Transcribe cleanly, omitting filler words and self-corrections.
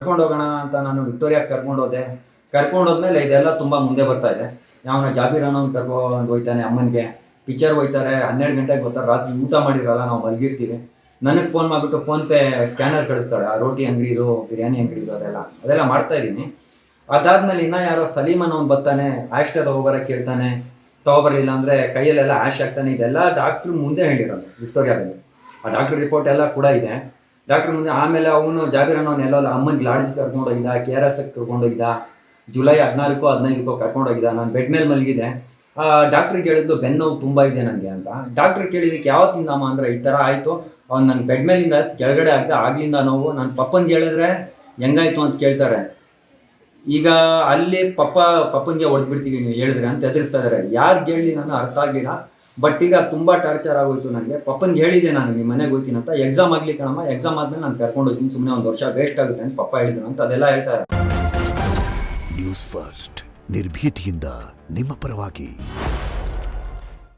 ಕರ್ಕೊಂಡು ಹೋಗೋಣ ಅಂತ ನಾನು ವಿಕ್ಟೋರಿಯಾಗೆ ಕರ್ಕೊಂಡು ಹೋದ್ಮೇಲೆ ಇದೆಲ್ಲ ತುಂಬ ಮುಂದೆ ಬರ್ತಾ ಇದೆ. ಅವನ ಜಾಬೀರ್ ಅನ್ನೋನು ಕರ್ಕೊಂಡು ಹೋಗ್ತಾನೆ ಅಮ್ಮನಿಗೆ, ಪಿಕ್ಚರ್ ಹೋಗ್ತಾರೆ, 12 ಗಂಟೆಗೆ ಬರ್ತಾರೆ, ರಾತ್ರಿ ಊಟ ಮಾಡಿರಲ್ಲ, ನಾವು ಮಲಗಿರ್ತೀವಿ. ನನಗೆ ಫೋನ್ ಮಾಡಿಬಿಟ್ಟು ಫೋನ್ಪೇ ಸ್ಕ್ಯಾನರ್ ಕಳಿಸ್ತಾಳೆ, ಆ ರೋಟಿ ಅಂಗಡಿದು, ಬಿರಿಯಾನಿ ಅಂಗಡಿದು, ಅದೆಲ್ಲ ಮಾಡ್ತಾ ಇದ್ದೀನಿ. ಅದಾದ್ಮೇಲೆ ಇನ್ನೂ ಯಾರೋ ಸಲೀಮನ್ ಅವ್ನು ಬರ್ತಾನೆ, ಆ್ಯಸ್ಟೇ ತೊಗೊಬರಕ್ಕೆ ಕೇಳ್ತಾನೆ, ತೊಗೊಬರಲಿಲ್ಲ ಅಂದರೆ ಕೈಯಲ್ಲೆಲ್ಲ ಆ್ಯಶ್ ಆಗ್ತಾನೆ. ಇದೆಲ್ಲ ಡಾಕ್ಟ್ರು ಮುಂದೆ ಹೇಳಿರೋದು ವಿಕ್ಟೋರಿಯಾದಲ್ಲಿ. ಆ ಡಾಕ್ಟ್ರ್ ರಿಪೋರ್ಟ್ ಎಲ್ಲ ಕೂಡ ಇದೆ ಡಾಕ್ಟ್ರ್ ಮುಂದೆ. ಆಮೇಲೆ ಅವನು ಜಾಬೀರ್ ಅನ್ನೋನು ಎಲ್ಲ ಅಮ್ಮನಿಗೆ ಲಾಡ್ಜ್ ಕರ್ಕೊಂಡೋಗಿದ್ದ, KRSಗೆ ಕರ್ಕೊಂಡೋಗಿದ್ದ, ಜುಲೈ 14 15 ಕರ್ಕೊಂಡೋಗಿದ್ದ. ನಾನು ಬೆಡ್ ಮೇಲೆ ಮಲಗಿದೆ. ಡಾಕ್ಟ್ರಿಗೆ ಹೇಳಿದ್ಲು ಬೆನ್ನು ನೋವು ತುಂಬ ಇದೆ ನನಗೆ ಅಂತ. ಡಾಕ್ಟ್ರ್ ಕೇಳಿದಕ್ಕೆ ಯಾವತ್ತಿಂದಮ್ಮ ಅಂದರೆ ಈ ಥರ ಆಯಿತು, ಅವ್ನು ನನ್ನ ಬೆಡ್ ಮೇಲಿಂದ ಕೆಳಗಡೆ ಆಗ್ಲಿಂದ ನೋವು. ನನ್ನ ಪಪ್ಪನಿಗೆ ಹೇಳಿದ್ರೆ ಹೆಂಗಾಯ್ತು ಅಂತ ಕೇಳ್ತಾರೆ. ಈಗ ಅಲ್ಲಿ ಪಪ್ಪನಿಗೆ ಹೊಡೆದ್ಬಿಡ್ತೀವಿ ನೀವು ಹೇಳಿದ್ರೆ ಅಂತ ಎದುರಿಸ್ತಾ ಇದ್ದಾರೆ. ಯಾರಿಗೆ ಹೇಳಿ ನಾನು ಅರ್ಥ ಆಗಲಿಲ್ಲ. ಬಟ್ ಈಗ ತುಂಬ ಟಾರ್ಚರ್ ಆಗೋಯ್ತು ನನಗೆ. ಪಪ್ಪನಿಗೆ ಹೇಳಿದೆ ನಾನು ನಿಮ್ಮ ಮನೆಗೆ ಹೋಗ್ತೀನಿ ಅಂತ. ಎಕ್ಸಾಮ್ ಆಗಲಿ ಕಣಮ್ಮ, ಎಕ್ಸಾಮ್ ಆದಮೇಲೆ ನಾನು ಕರ್ಕೊಂಡು ಹೋಗ್ತೀನಿ, ಸುಮ್ಮನೆ 1 ವರ್ಷ ವೇಸ್ಟ್ ಆಗುತ್ತೆ ಅಂತ ಪಪ್ಪ ಹೇಳಿದ್ರು ಅಂತ ಅದೆಲ್ಲ ಹೇಳ್ತಾರೆ. ನ್ಯೂಸ್ ಫಸ್ಟ್ ನಿರ್ಭೀತಿಯಿಂದ ನಿಮ್ಮ ಪರವಾಗಿ.